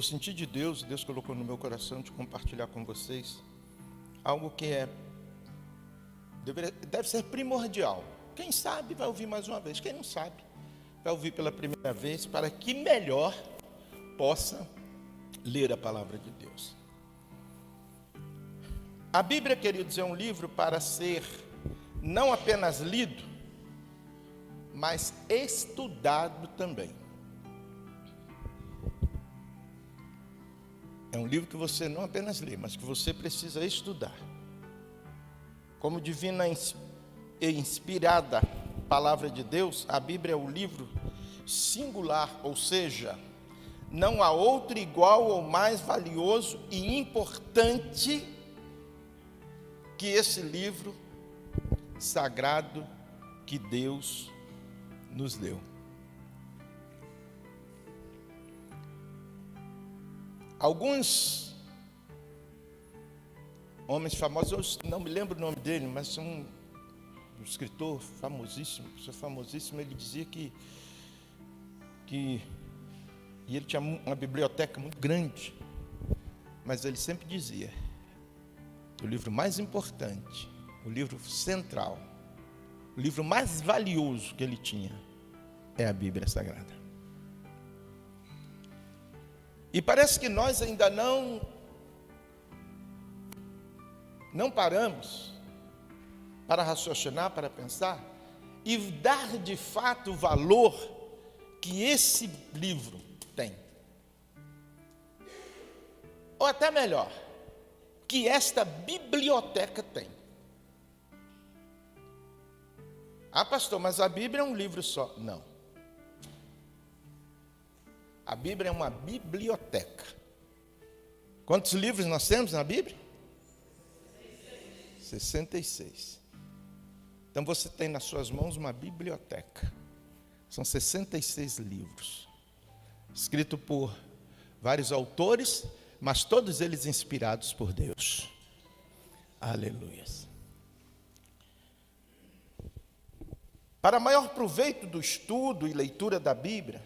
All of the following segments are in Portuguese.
senti de Deus colocou no meu coração de compartilhar com vocês algo que deve ser primordial. Quem sabe vai ouvir mais uma vez, quem não sabe vai ouvir pela primeira vez, para que melhor possa ler a palavra de Deus. A Bíblia, queridos, é um livro para ser não apenas lido, mas estudado também. É um livro que você não apenas lê, mas que você precisa estudar. Como divina e inspirada palavra de Deus, a Bíblia é o livro singular, ou seja, não há outro igual ou mais valioso e importante que esse livro sagrado que Deus nos deu. Alguns homens famosos, eu não me lembro o nome dele, mas um escritor famosíssimo, ele dizia que e ele tinha uma biblioteca muito grande, mas ele sempre dizia: o livro mais importante, o livro central, o livro mais valioso que ele tinha é a Bíblia Sagrada. E parece que nós ainda não paramos para raciocinar, para pensar e dar de fato o valor que esse livro tem. Ou até melhor, que esta biblioteca tem. Ah, pastor, mas a Bíblia é um livro só. Não. A Bíblia é uma biblioteca. Quantos livros nós temos na Bíblia? 66. Então você tem nas suas mãos uma biblioteca. São 66 livros, escritos por vários autores, mas todos eles inspirados por Deus. Aleluia. Para maior proveito do estudo e leitura da Bíblia,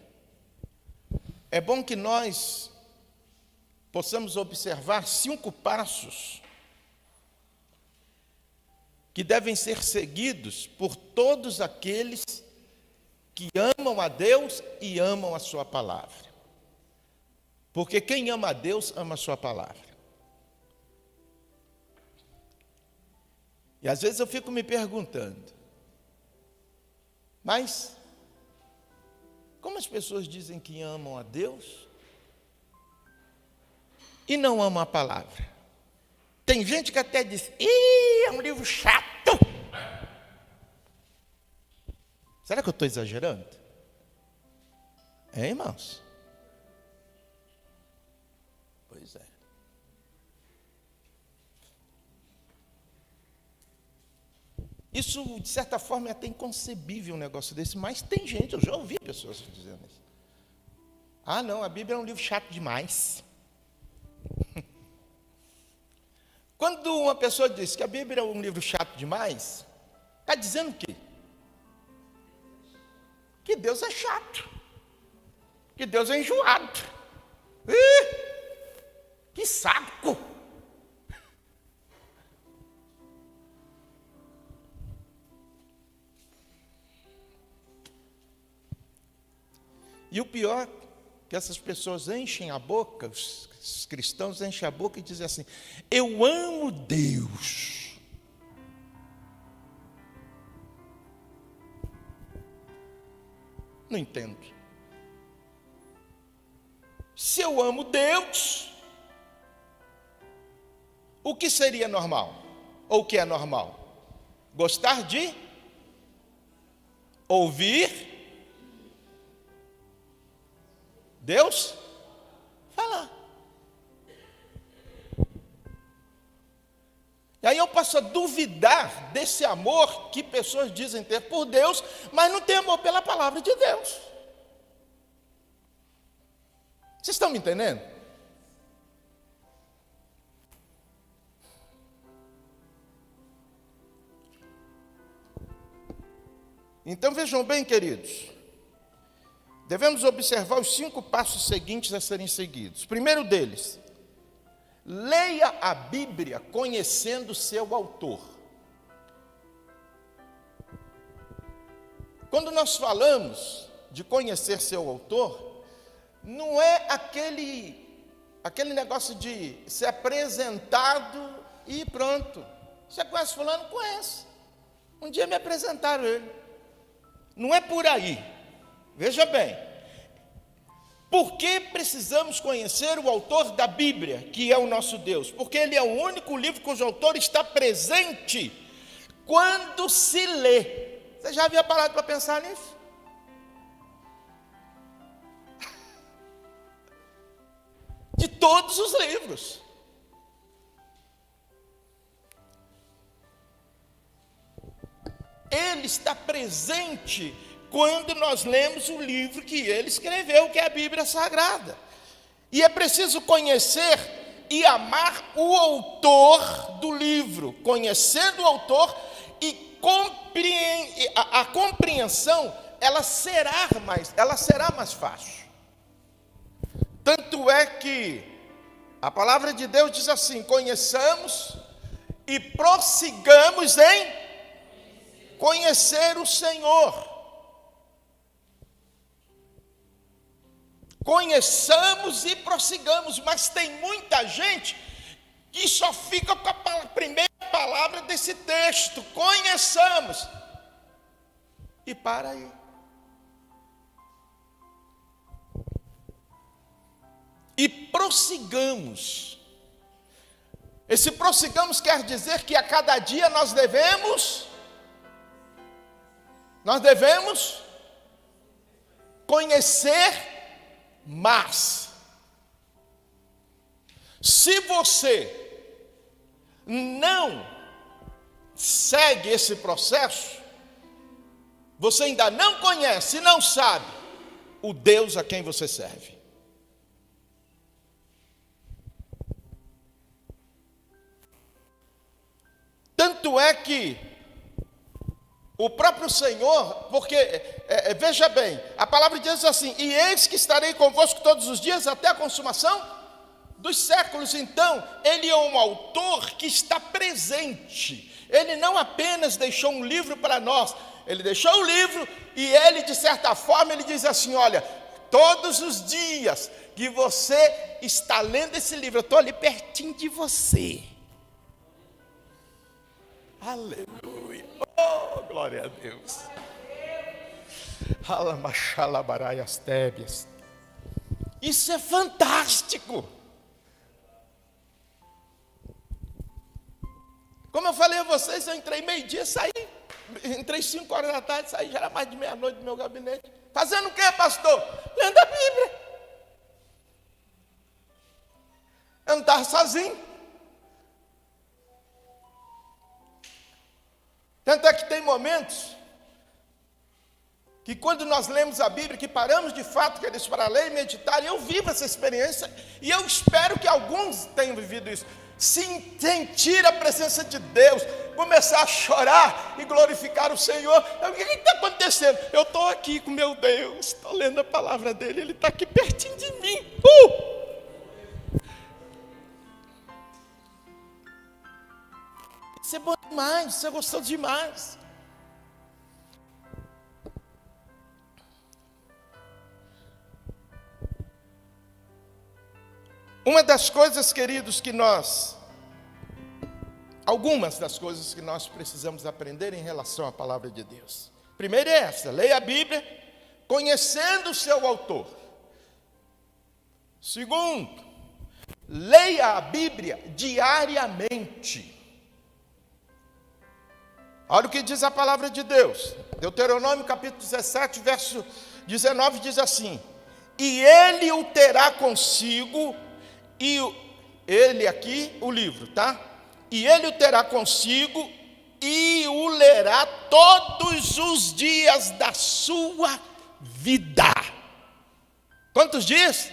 é bom que nós possamos observar 5 passos que devem ser seguidos por todos aqueles que amam a Deus e amam a sua palavra. Porque quem ama a Deus, ama a sua palavra. E às vezes eu fico me perguntando, mas como as pessoas dizem que amam a Deus e não amam a palavra? Tem gente que até diz: é um livro chato. Será que eu estou exagerando? Irmãos? Pois é. Isso, de certa forma, é até inconcebível um negócio desse, mas tem gente, eu já ouvi pessoas dizendo isso. Ah, não, a Bíblia é um livro chato demais. Quando uma pessoa diz que a Bíblia é um livro chato demais, está dizendo o quê? Que Deus é chato, que Deus é enjoado. Que saco! E o pior, que essas pessoas enchem a boca, os cristãos enchem a boca e dizem assim: eu amo Deus. Não entendo. Se eu amo Deus, o que seria normal? Ou o que é normal? Gostar de ouvir Deus falar. E aí eu passo a duvidar desse amor que pessoas dizem ter por Deus, mas não tem amor pela palavra de Deus. Vocês estão me entendendo? Então vejam bem, queridos, devemos observar os 5 passos seguintes a serem seguidos. Primeiro deles, leia a Bíblia conhecendo seu autor. Quando nós falamos de conhecer seu autor, não é aquele negócio de ser apresentado e pronto. Você conhece fulano? Conhece. Um dia me apresentaram ele. Não é por aí. Veja bem. Por que precisamos conhecer o autor da Bíblia, que é o nosso Deus? Porque ele é o único livro cujo autor está presente quando se lê. Você já havia parado para pensar nisso? De todos os livros. Ele está presente quando nós lemos o livro que ele escreveu, que é a Bíblia Sagrada. E é preciso conhecer e amar o autor do livro. Conhecendo o autor e a compreensão, ela será mais fácil. Tanto é que a palavra de Deus diz assim: conheçamos e prossigamos em conhecer o Senhor. Conheçamos e prossigamos, mas tem muita gente que só fica com a primeira palavra desse texto, conheçamos, e para aí. E prossigamos. Esse prossigamos quer dizer que a cada dia nós devemos conhecer mais. Se você não segue esse processo, você ainda não conhece e não sabe o Deus a quem você serve. Tanto é que o próprio Senhor, porque, veja bem, a palavra diz assim: e eis que estarei convosco todos os dias até a consumação dos séculos. Então, ele é um autor que está presente. Ele não apenas deixou um livro para nós, ele deixou o livro e ele, de certa forma, ele diz assim: olha, todos os dias que você está lendo esse livro, eu estou ali pertinho de você. Aleluia. Oh, glória a Deus. Alamachalabaraia tébias. Isso é fantástico. Como eu falei a vocês, eu entrei meio-dia, saí. Entrei 5 horas da tarde, saí, já era mais de meia-noite do meu gabinete. Fazendo o quê, pastor? Lendo a Bíblia. Eu não estava sozinho. Tanto é que tem momentos que quando nós lemos a Bíblia, que paramos de fato, queridos, para ler e meditar, e eu vivo essa experiência, e eu espero que alguns tenham vivido isso, sentir a presença de Deus, começar a chorar e glorificar o Senhor. O que está acontecendo? Eu estou aqui com meu Deus, estou lendo a palavra dele, ele está aqui pertinho de mim. Isso é bom demais, isso é gostoso demais. Uma das coisas, queridos, algumas das coisas que nós precisamos aprender em relação à palavra de Deus. Primeiro é essa: leia a Bíblia conhecendo o seu autor. Segundo, leia a Bíblia diariamente. Olha o que diz a palavra de Deus. Deuteronômio capítulo 17, verso 19 diz assim: e ele o terá consigo, e ele aqui, o livro, tá? E ele o terá consigo e o lerá todos os dias da sua vida. Quantos dias?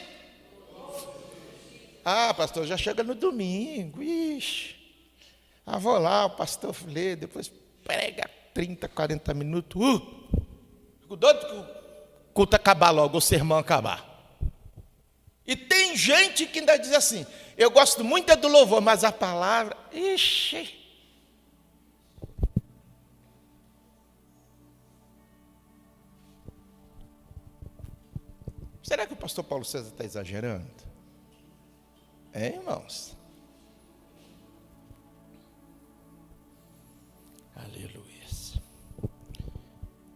Ah, pastor, já chega no domingo. Ixi. Vou lá, o pastor lê, depois prega 30, 40 minutos. Fico doido culto acabar logo, o sermão acabar. E tem gente que ainda diz assim, eu gosto muito do louvor, mas a palavra, ixi. Será que o pastor Paulo César está exagerando? Irmãos? Aleluia.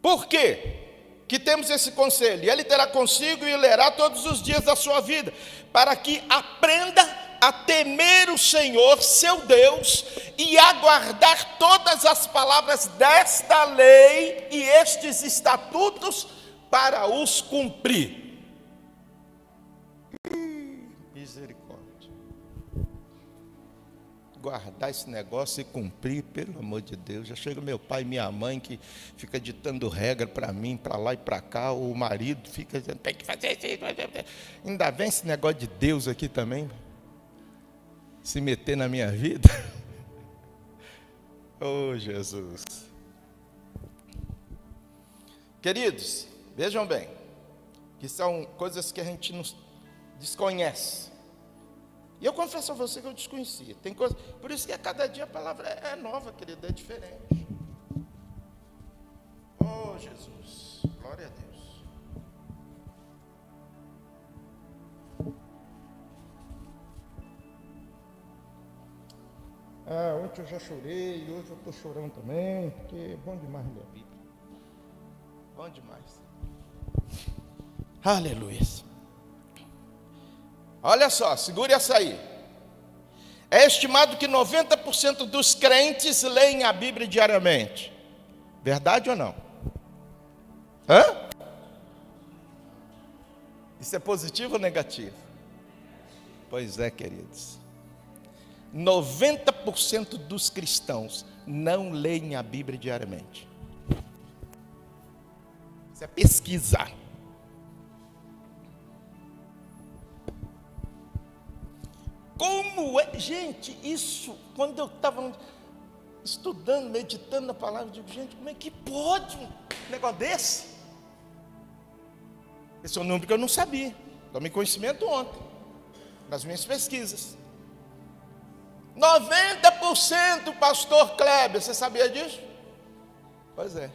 Por quê que temos esse conselho? Ele terá consigo e lerá todos os dias da sua vida, para que aprenda a temer o Senhor, seu Deus, e a guardar todas as palavras desta lei e estes estatutos para os cumprir. Misericórdia. Guardar esse negócio e cumprir, pelo amor de Deus. Já chega meu pai e minha mãe que fica ditando regra para mim, para lá e para cá. O marido fica dizendo, tem que fazer isso. Ainda vem esse negócio de Deus aqui também, se meter na minha vida. Oh, Jesus. Queridos, vejam bem, que são coisas que a gente não desconhece. E eu confesso a você que eu desconhecia. Tem coisa, por isso que a cada dia a palavra é nova, querido, é diferente. Oh, Jesus, glória a Deus. Ontem eu já chorei, hoje eu estou chorando também, porque é bom demais ler a Bíblia. Bom demais. Aleluia. Olha só, segure essa aí. É estimado que 90% dos crentes leem a Bíblia diariamente. Verdade ou não? Isso é positivo ou negativo? Pois é, queridos. 90% dos cristãos não leem a Bíblia diariamente. Isso é pesquisa. Como é, gente, isso, quando eu estava estudando, meditando na palavra, eu digo, gente, como é que pode um negócio desse? Esse é um número que eu não sabia, tomei conhecimento ontem, nas minhas pesquisas. 90%, pastor Kleber, você sabia disso? Pois é.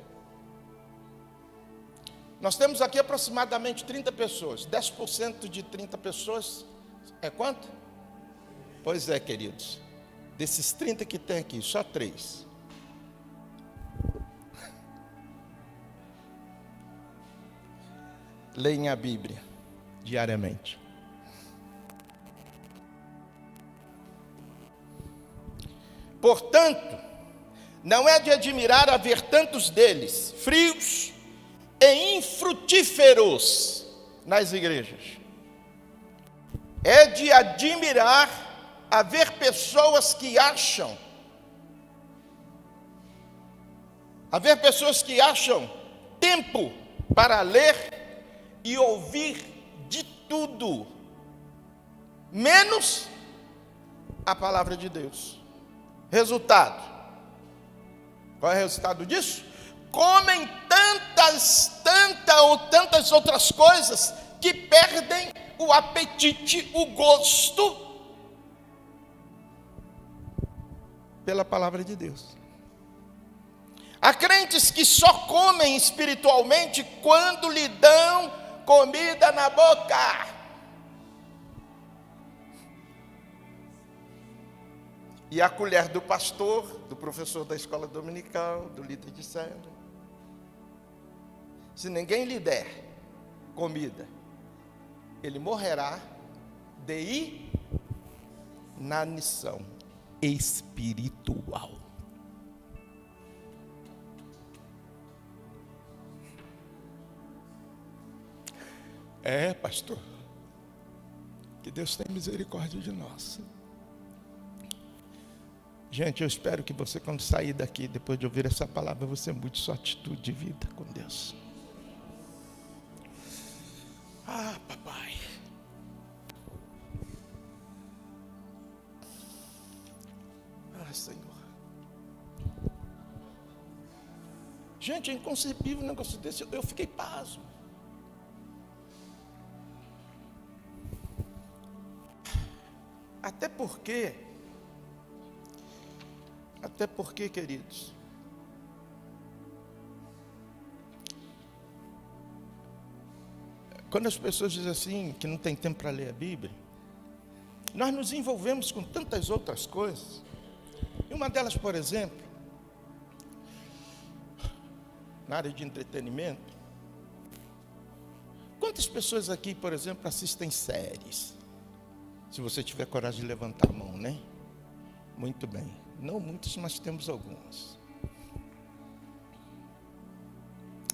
Nós temos aqui aproximadamente 30 pessoas, 10% de 30 pessoas é quanto? Pois é, queridos, desses 30 que tem aqui, só 3. Leem a Bíblia diariamente. Portanto, não é de admirar haver tantos deles, frios e infrutíferos nas igrejas. É de admirar haver pessoas que acham tempo para ler e ouvir de tudo, menos a palavra de Deus. Resultado, qual é o resultado disso? Comem tantas outras coisas que perdem o apetite, o gosto pela palavra de Deus. Há crentes que só comem espiritualmente quando lhe dão comida na boca. E a colher do pastor, do professor da escola dominical, do líder de célula. Se ninguém lhe der comida, ele morrerá de inanição espiritual. Pastor, que Deus tenha misericórdia de nós. Gente, eu espero que você, quando sair daqui, depois de ouvir essa palavra, você mude sua atitude de vida com Deus. Papai. Senhor. Gente, é inconcebível um negócio desse. Eu fiquei pasmo. Até porque, queridos, quando as pessoas dizem assim, que não tem tempo para ler a Bíblia, nós nos envolvemos com tantas outras coisas. E uma delas, por exemplo, na área de entretenimento, quantas pessoas aqui, por exemplo, assistem séries? Se você tiver coragem de levantar a mão, né? Muito bem. Não muitos, mas temos algumas.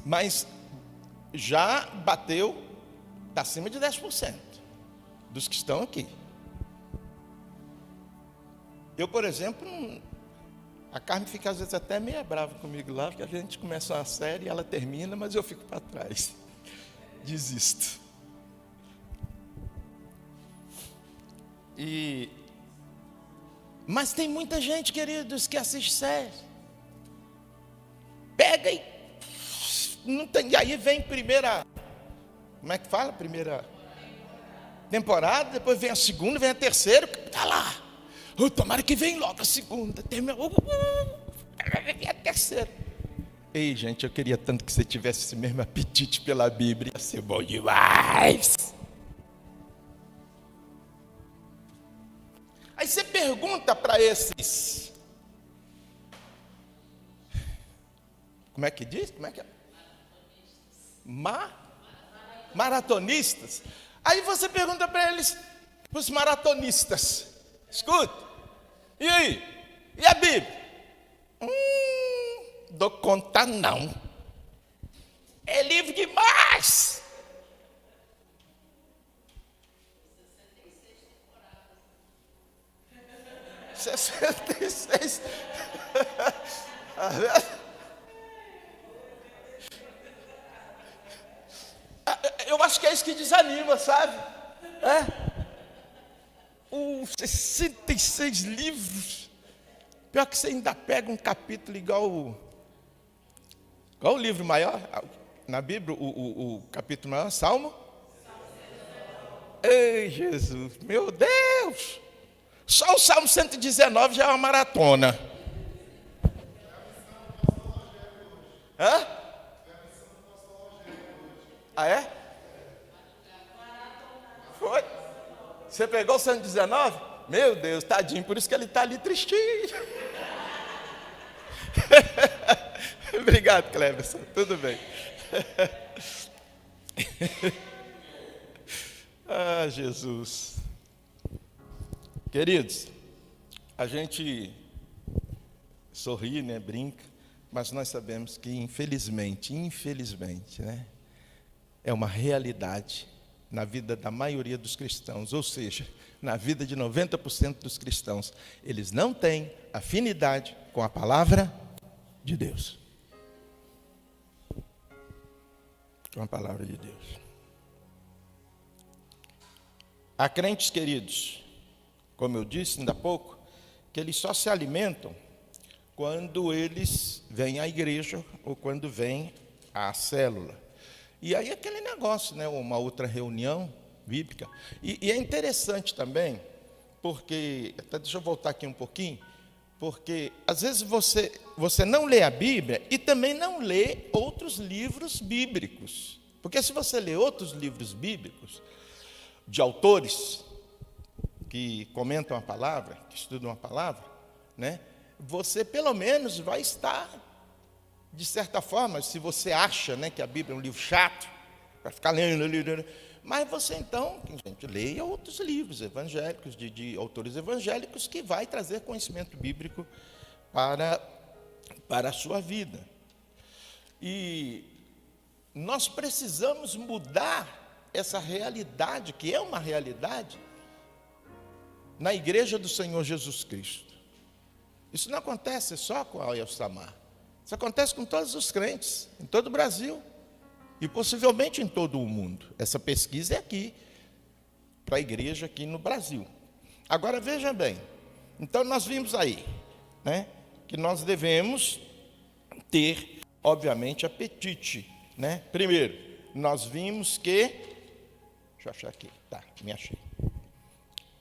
Mas já bateu, está acima de 10% dos que estão aqui. Eu, por exemplo, a Carmen fica às vezes até meio brava comigo lá, porque a gente começa uma série e ela termina, mas eu fico para trás. Desisto. Mas tem muita gente, queridos, que assiste série. Pega e não tem, e aí vem primeira, como é que fala? Primeira temporada, depois vem a segunda, vem a terceira, tá lá. Tomara que venha logo a segunda, terminou, vem a terceira. Ei, gente, eu queria tanto que você tivesse esse mesmo apetite pela Bíblia, ia ser bom demais. Aí você pergunta para esses, como é que diz? Como é que é? Maratonistas. Aí você pergunta para eles, para os maratonistas, escuta, e aí? E a Bíblia? Dou conta não. É livro demais. 66. Eu acho que é isso que desanima, sabe? Os 66 livros. Pior que você ainda pega um capítulo igual o livro maior, na Bíblia, o capítulo maior, Salmo. Ei, Jesus, meu Deus! Só o Salmo 119 já é uma maratona. Hã? Ah, é? Foi? Você pegou o 119? Meu Deus, tadinho, por isso que ele está ali tristinho. Obrigado, Cleberson, tudo bem. Ah, Jesus. Queridos, a gente sorri, né, brinca, mas nós sabemos que infelizmente, né, é uma realidade na vida da maioria dos cristãos, ou seja, na vida de 90% dos cristãos, eles não têm afinidade com a palavra de Deus. Com a palavra de Deus. Há crentes, queridos, como eu disse ainda há pouco, que eles só se alimentam quando eles vêm à igreja ou quando vêm à célula. E aí aquele negócio, né, uma outra reunião bíblica. E é interessante também, porque, até deixa eu voltar aqui um pouquinho, porque às vezes você não lê a Bíblia e também não lê outros livros bíblicos. Porque se você lê outros livros bíblicos, de autores que comentam a palavra, que estudam a palavra, né, você pelo menos vai estar, de certa forma, se você acha, né, que a Bíblia é um livro chato, vai ficar lendo, mas você então, gente, leia outros livros evangélicos, de autores evangélicos, que vai trazer conhecimento bíblico para a sua vida. E nós precisamos mudar essa realidade, que é uma realidade, na igreja do Senhor Jesus Cristo. Isso não acontece só com a Elsamar. Isso acontece com todos os crentes, em todo o Brasil. E possivelmente em todo o mundo. Essa pesquisa é aqui, para a igreja aqui no Brasil. Agora veja bem, então nós vimos aí, né, que nós devemos ter, obviamente, apetite, né? Primeiro, nós vimos que, deixa eu achar aqui, tá, me achei.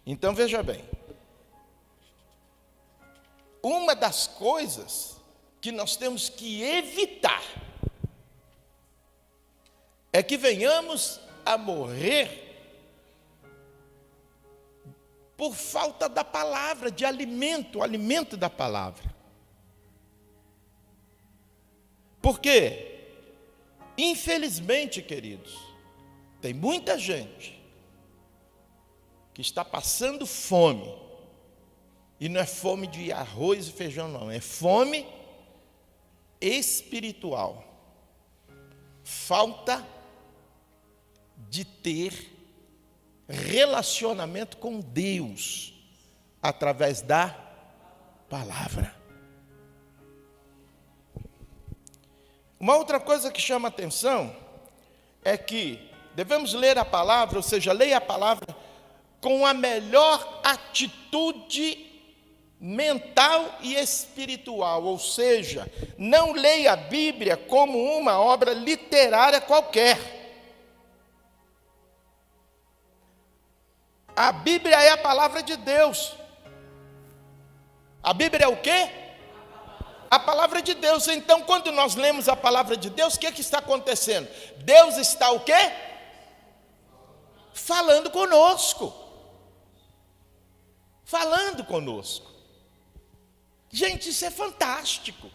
Então veja bem, uma das coisas que nós temos que evitar é que venhamos a morrer por falta da palavra, de alimento, o alimento da palavra. Porque, infelizmente, queridos, tem muita gente que está passando fome, e não é fome de arroz e feijão, não, é fome espiritual. Falta de ter relacionamento com Deus através da palavra. Uma outra coisa que chama atenção é que devemos ler a palavra, ou seja, leia a palavra com a melhor atitude mental e espiritual, ou seja, não leia a Bíblia como uma obra literária qualquer. A Bíblia é a palavra de Deus. A Bíblia é o quê? A palavra de Deus. Então, quando nós lemos a palavra de Deus, o que está acontecendo? Deus está o quê? Falando conosco. Falando conosco. Gente, isso é fantástico.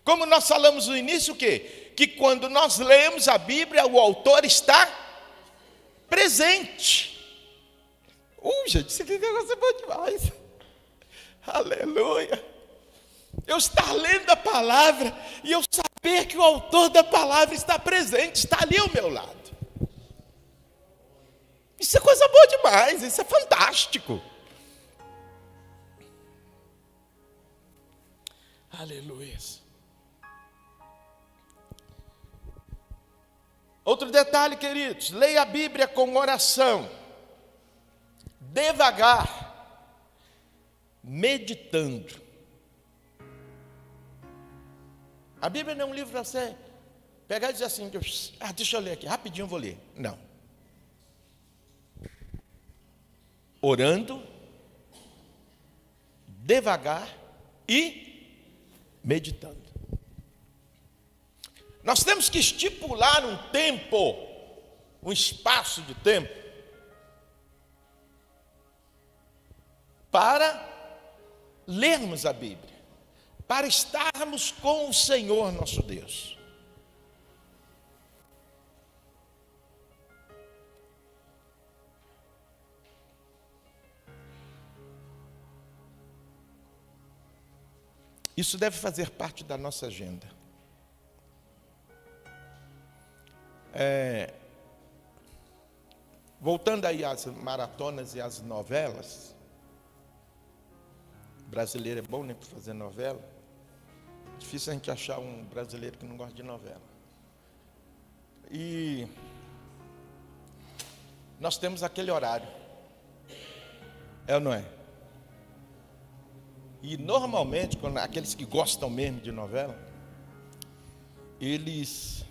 Como nós falamos no início, o quê? Que quando nós lemos a Bíblia, o autor está presente. Gente, isso aqui é bom demais. Aleluia. Eu estar lendo a palavra e eu saber que o autor da palavra está presente, está ali ao meu lado. Isso é coisa boa demais, isso é fantástico. Aleluia. Outro detalhe, queridos, leia a Bíblia com oração, devagar, meditando. A Bíblia não é um livro para você pegar e dizer assim, deixa eu ler aqui, rapidinho eu vou ler. Não. Orando, devagar e meditando. Nós temos que estipular um tempo, um espaço de tempo, para lermos a Bíblia, para estarmos com o Senhor nosso Deus. Isso deve fazer parte da nossa agenda. Voltando aí às maratonas e às novelas, brasileiro é bom, né, para fazer novela. Difícil a gente achar um brasileiro que não gosta de novela. E nós temos aquele horário. É ou não é? E normalmente, quando aqueles que gostam mesmo de novela, eles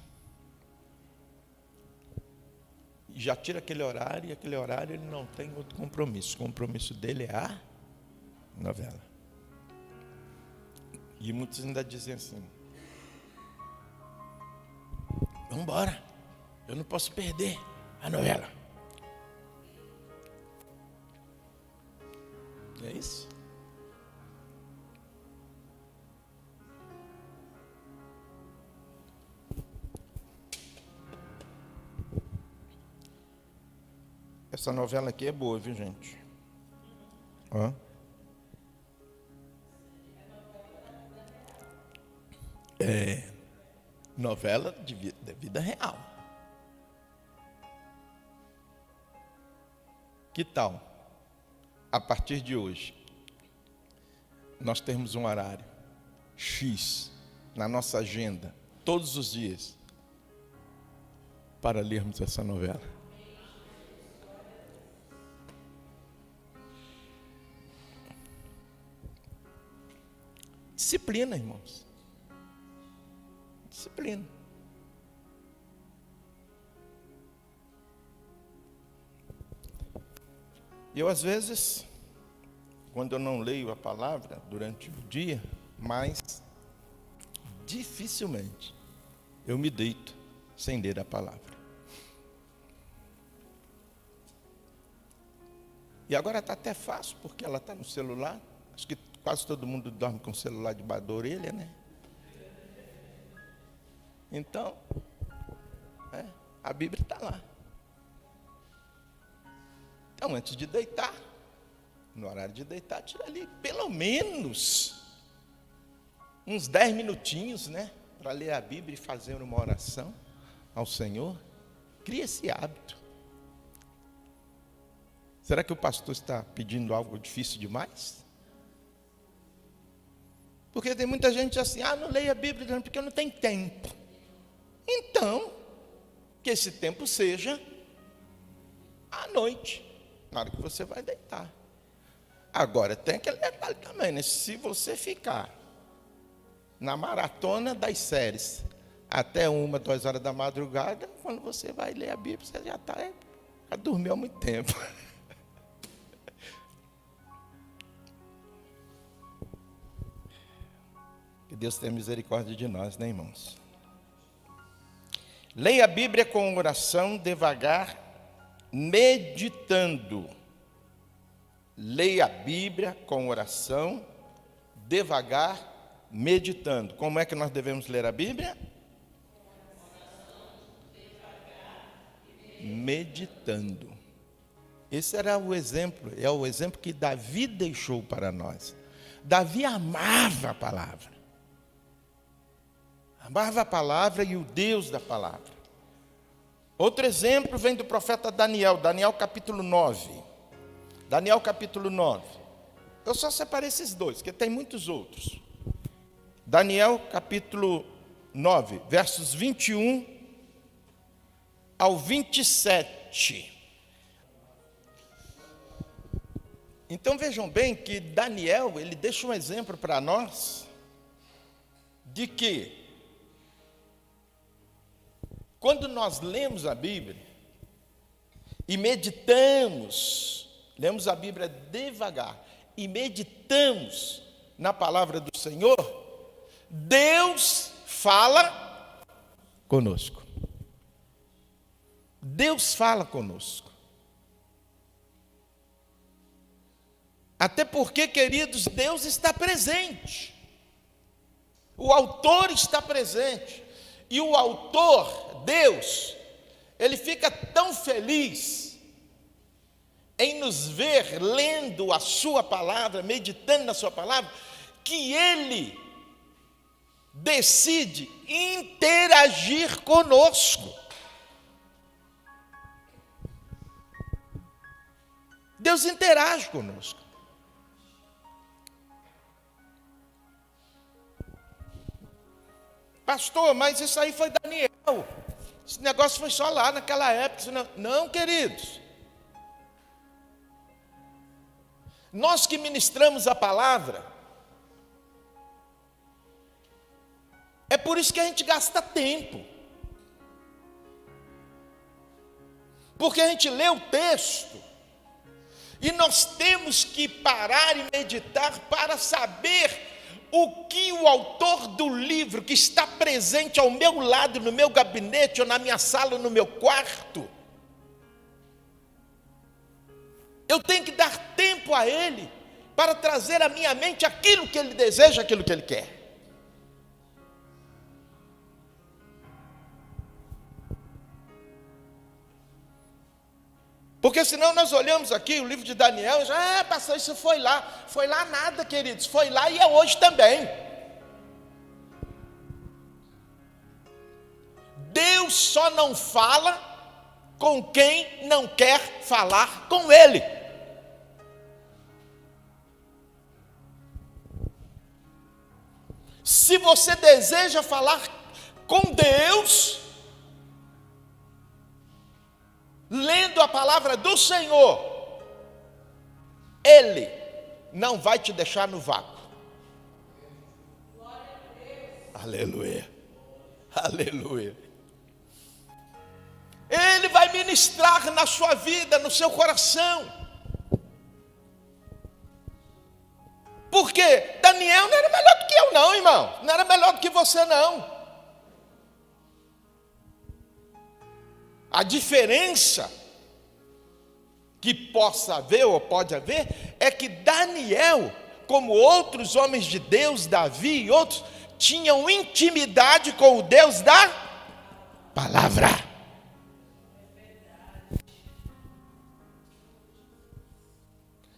já tiram aquele horário, e aquele horário ele não tem outro compromisso. O compromisso dele é a novela. E muitos ainda dizem assim, vamos embora, eu não posso perder a novela. É isso? Essa novela aqui é boa, viu, gente? Ó. É novela de vida real. Que tal? A partir de hoje, nós temos um horário X na nossa agenda, todos os dias, para lermos essa novela. Disciplina, irmãos. Disciplina. Eu, às vezes, quando eu não leio a palavra durante o dia, mas dificilmente eu me deito sem ler a palavra. E agora está até fácil, porque ela está no celular. Acho que quase todo mundo dorme com o celular debaixo da orelha, né? Então, a Bíblia está lá. Então, antes de deitar, no horário de deitar, tira ali pelo menos uns 10 minutinhos, né? Para ler a Bíblia e fazer uma oração ao Senhor. Cria esse hábito. Será que o pastor está pedindo algo difícil demais? Porque tem muita gente assim, não leio a Bíblia porque eu não tenho tempo. Então, que esse tempo seja à noite, na hora que você vai deitar. Agora, tem aquele detalhe também, né? Se você ficar na maratona das séries até 1, 2 horas da madrugada, quando você vai ler a Bíblia, você já dormiu há muito tempo. Que Deus tenha misericórdia de nós, né, irmãos? Leia a Bíblia com oração, devagar, meditando. Leia a Bíblia com oração, devagar, meditando. Como é que nós devemos ler a Bíblia? Meditando. Esse era o exemplo, é o exemplo que Davi deixou para nós. Davi amava a palavra. Amava a palavra e o Deus da palavra. Outro exemplo vem do profeta Daniel, Daniel capítulo 9. Daniel capítulo 9. Eu só separei esses dois, porque tem muitos outros. Daniel capítulo 9, versos 21 ao 27. Então vejam bem que Daniel, ele deixa um exemplo para nós de que quando nós lemos a Bíblia e meditamos, lemos a Bíblia devagar e meditamos na palavra do Senhor, Deus fala conosco. Deus fala conosco. Até porque, queridos, Deus está presente. O autor está presente. E o autor, Deus, ele fica tão feliz em nos ver lendo a sua palavra, meditando na sua palavra, que ele decide interagir conosco. Deus interage conosco. Pastor, mas isso aí foi Daniel. Esse negócio foi só lá naquela época. Não, queridos. Nós que ministramos a palavra, é por isso que a gente gasta tempo. Porque a gente lê o texto e nós temos que parar e meditar para saber o que o autor do livro, que está presente ao meu lado, no meu gabinete, ou na minha sala, ou no meu quarto, eu tenho que dar tempo a ele, para trazer à minha mente aquilo que ele deseja, aquilo que ele quer. Porque senão nós olhamos aqui o livro de Daniel e já, pastor, isso foi lá nada, queridos, foi lá e é hoje também. Deus só não fala com quem não quer falar com Ele. Se você deseja falar com Deus, lendo a palavra do Senhor, Ele não vai te deixar no vácuo. Aleluia, aleluia. Ele vai ministrar na sua vida, no seu coração. Porque Daniel não era melhor do que eu não, irmão. Não era melhor do que você não. A diferença que possa haver ou pode haver é que Daniel, como outros homens de Deus, Davi e outros, tinham intimidade com o Deus da palavra.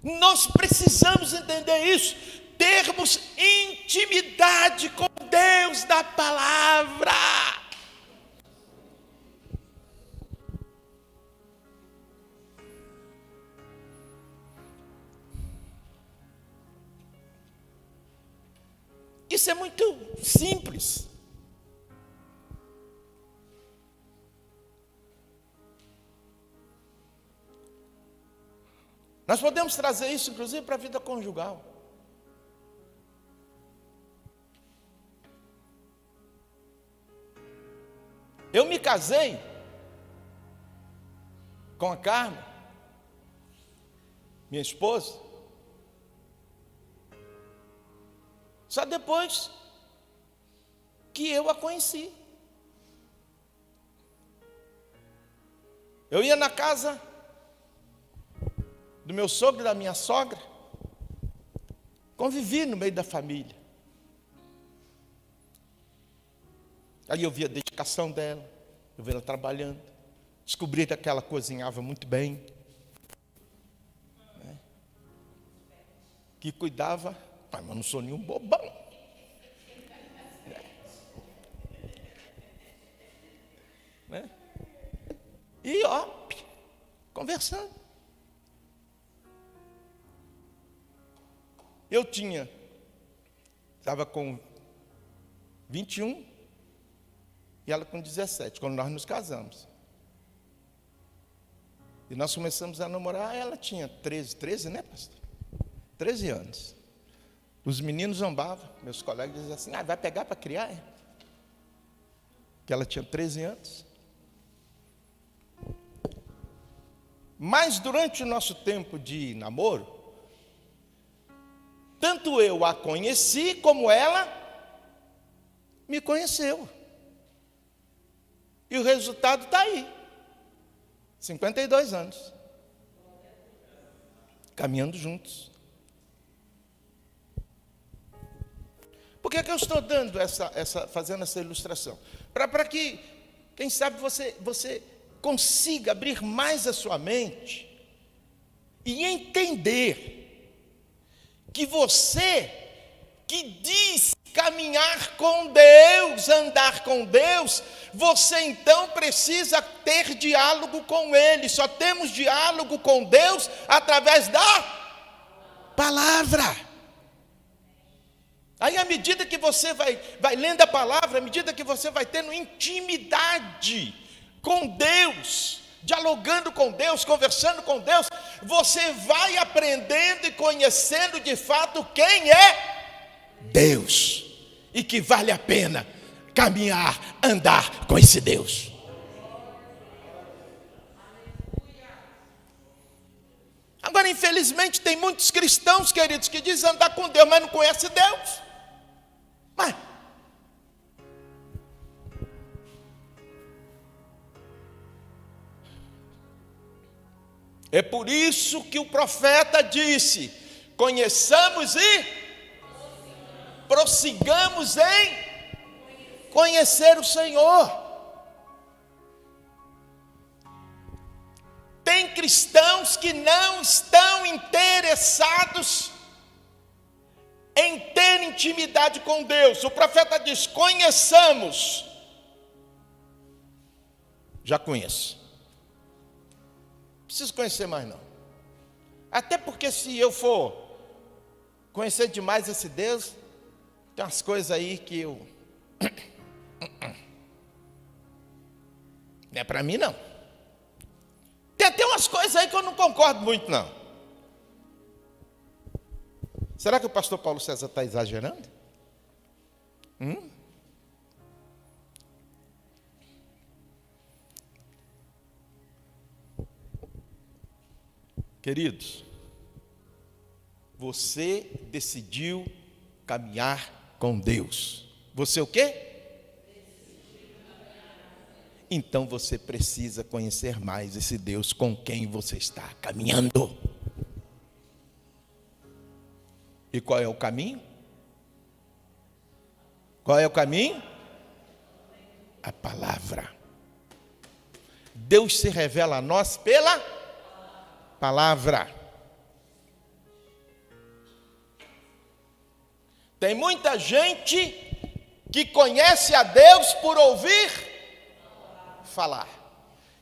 Nós precisamos entender isso, termos intimidade com Deus da palavra. Isso é muito simples. Nós podemos trazer isso, inclusive, para a vida conjugal. Eu me casei com a Carmen, minha esposa, só depois que eu a conheci. Eu ia na casa do meu sogro e da minha sogra, convivi no meio da família. Aí eu via a dedicação dela, eu via ela trabalhando, descobri que ela cozinhava muito bem, né? Que cuidava, mas eu não sou nenhum bobão. Né? E conversando. Eu estava com 21 e ela com 17, quando nós nos casamos. E nós começamos a namorar, ela tinha 13, né, pastor? 13 anos. Os meninos zombavam, meus colegas diziam assim, vai pegar para criar? Que ela tinha 13 anos. Mas durante o nosso tempo de namoro, tanto eu a conheci, como ela me conheceu. E o resultado está aí. 52 anos. Caminhando juntos. Por que eu estou dando fazendo essa ilustração? Para que, quem sabe, você consiga abrir mais a sua mente e entender que você que diz caminhar com Deus, andar com Deus, você então precisa ter diálogo com Ele. Só temos diálogo com Deus através da palavra. Aí, à medida que você vai lendo a palavra, à medida que você vai tendo intimidade com Deus, dialogando com Deus, conversando com Deus, você vai aprendendo e conhecendo de fato quem é Deus, e que vale a pena caminhar, andar com esse Deus. Agora, infelizmente, tem muitos cristãos, queridos, que dizem andar com Deus, mas não conhecem Deus. Mas é por isso que o profeta disse: conheçamos e prossigamos em conhecer o Senhor. Tem cristãos que não estão interessados em ter intimidade com Deus. O profeta diz: conheçamos. Já conheço. Preciso conhecer mais não. Até porque se eu for conhecer demais esse Deus, tem umas coisas aí que eu não é para mim não. Tem até umas coisas aí que eu não concordo muito não. Será que o pastor Paulo César está exagerando? Queridos, Você decidiu caminhar com Deus. Você o quê? Então você precisa conhecer mais esse Deus com quem você está caminhando. E qual é o caminho? Qual é o caminho? A palavra. Deus se revela a nós pela palavra. Tem muita gente que conhece a Deus por ouvir falar.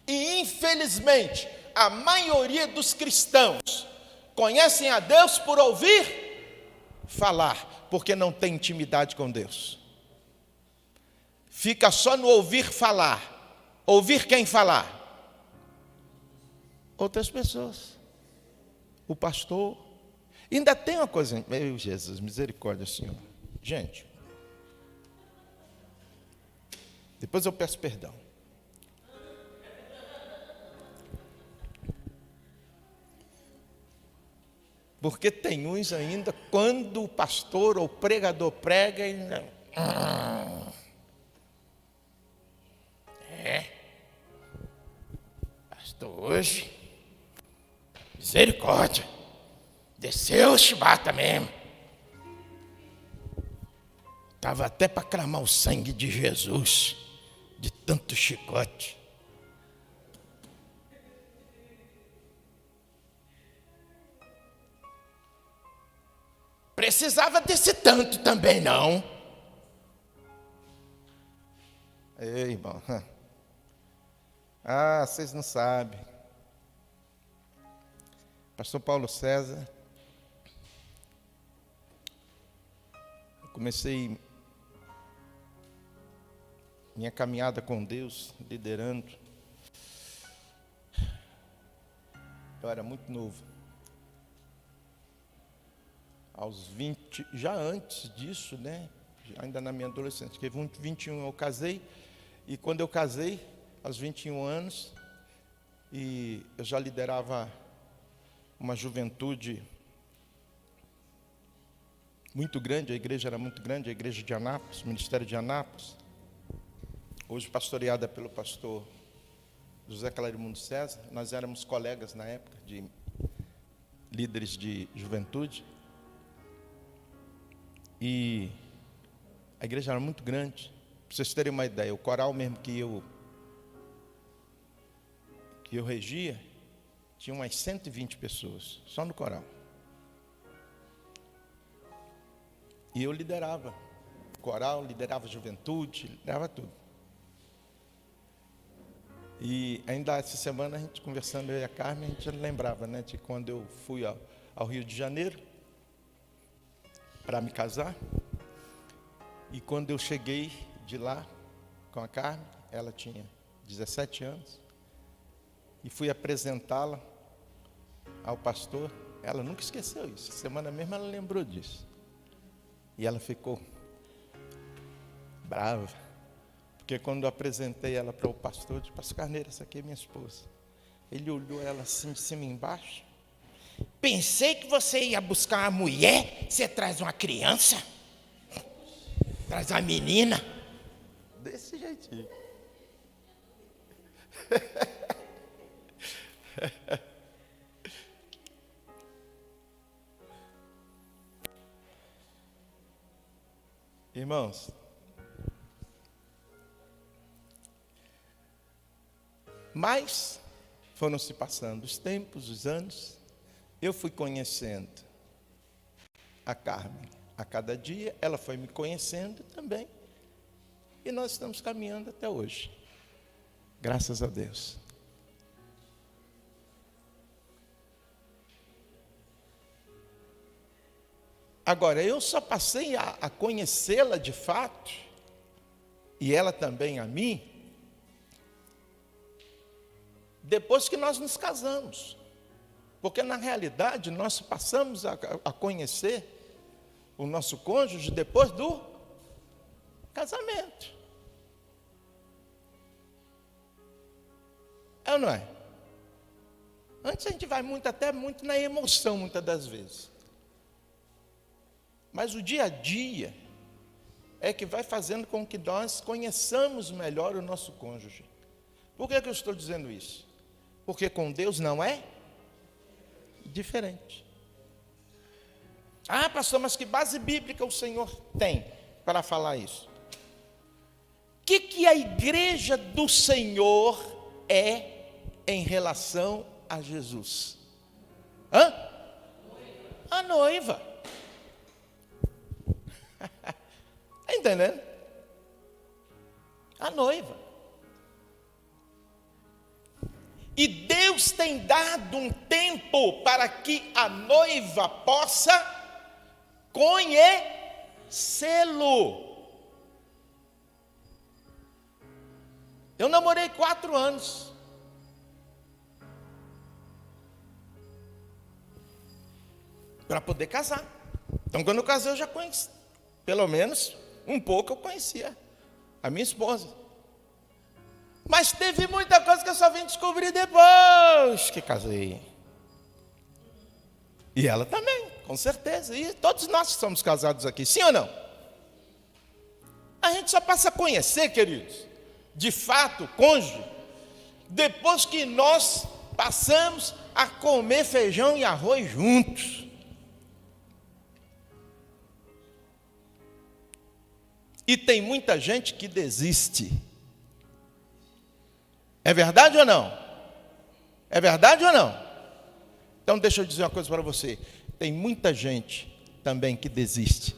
E infelizmente, a maioria dos cristãos conhecem a Deus por ouvir falar, porque não tem intimidade com Deus. Fica só no ouvir falar. Ouvir quem falar? Outras pessoas. O pastor. Ainda tem uma coisa, meu Jesus, misericórdia, Senhor. Gente, depois eu peço perdão. Porque tem uns ainda, quando o pastor ou o pregador prega, ainda... Pastor, hoje, misericórdia, desceu o chibata mesmo. Estava até para clamar o sangue de Jesus, de tanto chicote. Precisava desse tanto também, não. Ei, irmão. Ah, vocês não sabem. Pastor Paulo César. Eu comecei minha caminhada com Deus, liderando. Eu era muito novo. Aos 20, já antes disso, né? Ainda na minha adolescência, porque 21 eu casei, e quando eu casei, aos 21 anos, e eu já liderava uma juventude muito grande, a igreja era muito grande, a igreja de Anápolis, o ministério de Anápolis, hoje pastoreada pelo pastor José Clarimundo César. Nós éramos colegas na época, de líderes de juventude. E a igreja era muito grande. Para vocês terem uma ideia, o coral mesmo que eu regia, tinha umas 120 pessoas, só no coral. E eu liderava o coral, liderava a juventude, liderava tudo. E ainda essa semana, a gente conversando, eu e a Carmen, a gente lembrava, né, de quando eu fui ao Rio de Janeiro para me casar. E quando eu cheguei de lá com a Carmen, ela tinha 17 anos, e fui apresentá-la ao pastor. Ela nunca esqueceu isso. Semana mesmo ela lembrou disso. E ela ficou brava, porque quando eu apresentei ela para o pastor, eu disse: Pastor Carneiro, essa aqui é minha esposa. Ele olhou ela assim de cima e embaixo. Pensei que você ia buscar uma mulher, você traz uma criança, traz uma menina. Desse jeitinho. Irmãos, mas foram se passando os tempos, os anos, eu fui conhecendo a Carmen a cada dia, ela foi me conhecendo também, e nós estamos caminhando até hoje, graças a Deus. Agora, eu só passei a conhecê-la de fato, e ela também a mim, depois que nós nos casamos. Porque, na realidade, nós passamos a conhecer o nosso cônjuge depois do casamento. É ou não é? Antes a gente vai até muito na emoção, muitas das vezes. Mas o dia a dia é que vai fazendo com que nós conheçamos melhor o nosso cônjuge. Por que eu estou dizendo isso? Porque com Deus não é diferente. Ah, pastor, mas que base bíblica o Senhor tem para falar isso? O que a igreja do Senhor é em relação a Jesus? A noiva. Está entendendo? A noiva. E Deus tem dado um tempo para que a noiva possa conhecê-lo. Eu namorei 4 anos. Para poder casar. Então, quando eu casei, eu já conheci. Pelo menos, um pouco eu conhecia a minha esposa. Mas teve muita coisa que eu só vim descobrir depois que casei. E ela também, com certeza. E todos nós que somos casados aqui, sim ou não? A gente só passa a conhecer, queridos, de fato, o cônjuge, depois que nós passamos a comer feijão e arroz juntos. E tem muita gente que desiste. É verdade ou não? É verdade ou não? Então deixa eu dizer uma coisa para você. Tem muita gente também que desiste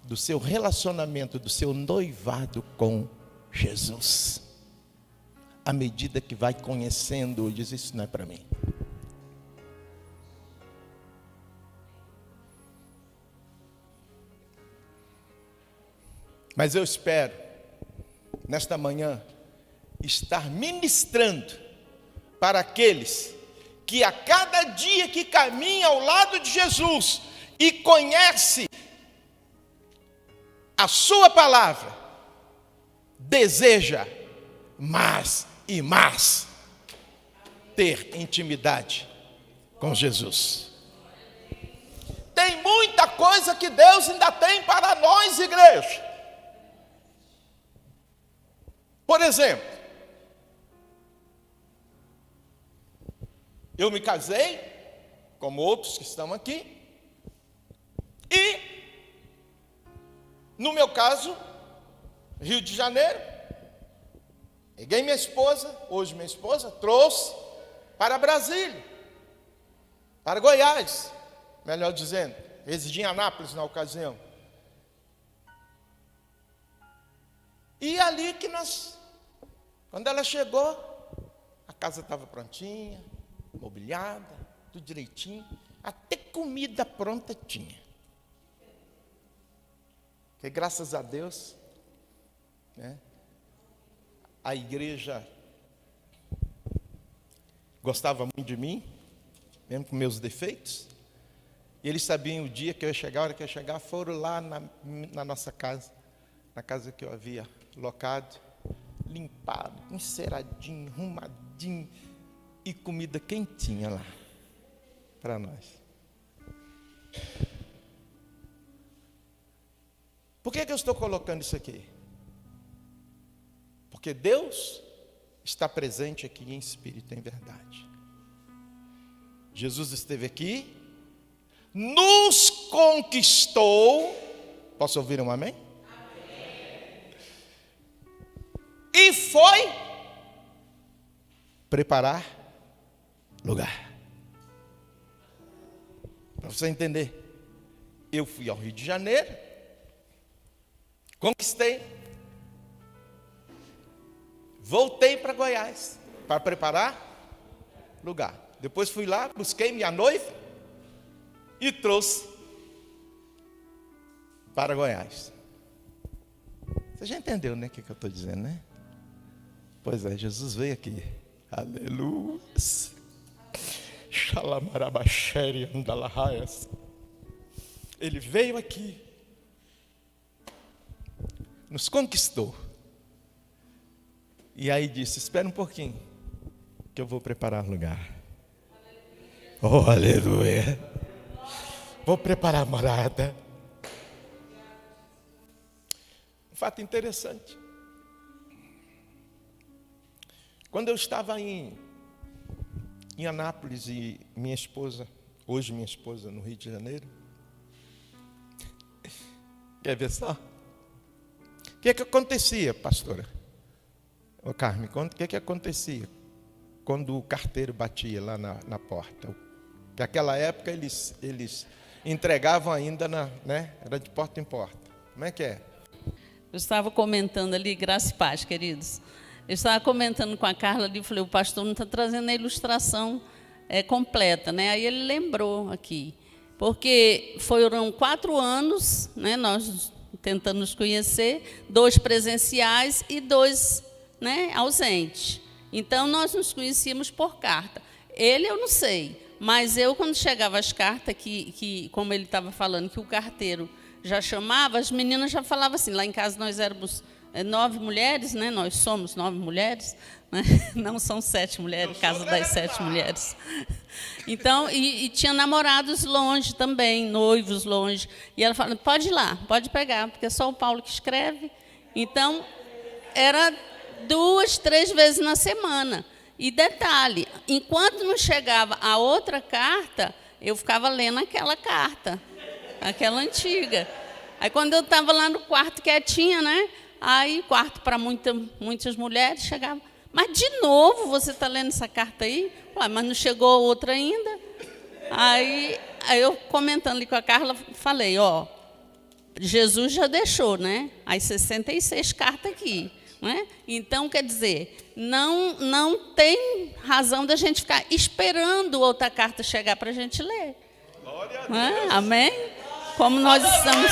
do seu relacionamento, do seu noivado com Jesus. À medida que vai conhecendo, diz: isso não é para mim. Mas eu espero, nesta manhã, estar ministrando para aqueles que a cada dia que caminham ao lado de Jesus e conhece a sua palavra, deseja mais e mais ter intimidade com Jesus. Tem muita coisa que Deus ainda tem para nós, igreja. Por exemplo, eu me casei, como outros que estão aqui, e, no meu caso, Rio de Janeiro, peguei minha esposa, hoje minha esposa, trouxe para Brasília, para Goiás, melhor dizendo, residi em Anápolis na ocasião. E ali que quando ela chegou, a casa estava prontinha, mobiliada, tudo direitinho, até comida pronta tinha. Que graças a Deus, né, a igreja gostava muito de mim, mesmo com meus defeitos, e eles sabiam o dia que eu ia chegar, a hora que eu ia chegar, foram lá na nossa casa, na casa que eu havia locado, limpado, enceradinho, arrumadinho, e comida quentinha lá, para nós. Por que eu estou colocando isso aqui? Porque Deus está presente aqui em espírito e em verdade. Jesus esteve aqui, nos conquistou. Posso ouvir um amém? E foi preparar lugar. Para você entender, eu fui ao Rio de Janeiro, conquistei, voltei para Goiás para preparar lugar. Depois fui lá, busquei minha noiva e trouxe para Goiás. Você já entendeu, né, o que eu estou dizendo, né? Pois é, Jesus veio aqui. Aleluia. Ele veio aqui, nos conquistou. E aí disse: espera um pouquinho, que eu vou preparar lugar. Oh, aleluia. Vou preparar morada. Um fato interessante. Quando eu estava em Anápolis e minha esposa, hoje minha esposa, no Rio de Janeiro, quer ver só? O que acontecia, pastora? Ô Carmen, o que acontecia quando o carteiro batia lá na porta? Porque naquela época eles entregavam ainda, era de porta em porta. Como é que é? Eu estava comentando ali, graça e paz, queridos. Eu estava comentando com a Carla ali, falei, o pastor não está trazendo a ilustração completa, né? Aí ele lembrou aqui, porque foram 4 anos, né, nós tentando nos conhecer, 2 presenciais e 2, né, ausentes. Então, nós nos conhecíamos por carta. Ele, eu não sei, mas eu, quando chegava as cartas, que como ele estava falando, que o carteiro já chamava, as meninas já falavam assim, lá em casa nós éramos 9 mulheres, né? Nós somos 9 mulheres, né? Não são 7 mulheres, casa das 7 mulheres. Então, e tinha namorados longe também, noivos longe. E ela falava, pode ir lá, pode pegar, porque é só o Paulo que escreve. Então, era 2, 3 vezes na semana. E detalhe, enquanto não chegava a outra carta, eu ficava lendo aquela carta, aquela antiga. Aí, quando eu estava lá no quarto quietinha, né? Aí, quarto para muitas mulheres, chegava, mas de novo você está lendo essa carta aí? Ué, mas não chegou outra ainda? Aí eu, comentando ali com a Carla, falei, Jesus já deixou, né? As 66 cartas aqui, né? Então, quer dizer, não tem razão da gente ficar esperando outra carta chegar para a gente ler. Glória a Deus. Amém? Como nós estamos...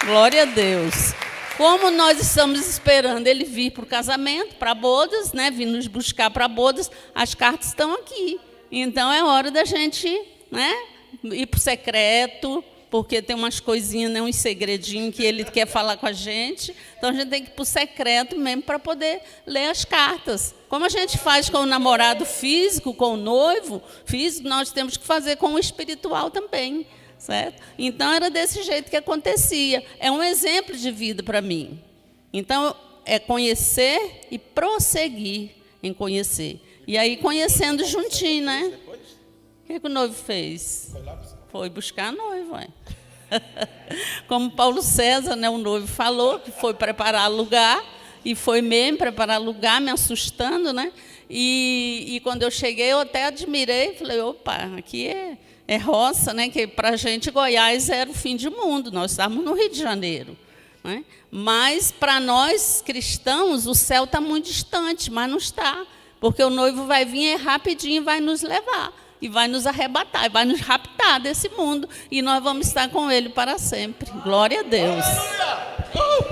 Glória a Deus. Como nós estamos esperando ele vir para o casamento, para bodas, né? Vir nos buscar para bodas, as cartas estão aqui. Então é hora da gente, né? Ir para o secreto, porque tem umas coisinhas, né? Uns segredinhos que ele quer falar com a gente. Então a gente tem que ir para o secreto mesmo para poder ler as cartas. Como a gente faz com o namorado físico, com o noivo físico, nós temos que fazer com o espiritual também. Certo? Então, era desse jeito que acontecia. É um exemplo de vida para mim. Então, é conhecer e prosseguir em conhecer. E aí, conhecendo juntinho, né? O que o noivo fez? Foi buscar a noiva. Como Paulo César, né, o noivo, falou, que foi preparar lugar, e foi mesmo preparar lugar, me assustando, né? E quando eu cheguei, eu até admirei, falei, opa, aqui é roça, né? Que para a gente Goiás era o fim do mundo, nós estávamos no Rio de Janeiro, né? Mas para nós cristãos o céu está muito distante, mas não está, porque o noivo vai vir rapidinho e vai nos levar, e vai nos arrebatar, e vai nos raptar desse mundo, e nós vamos estar com ele para sempre. Glória a Deus.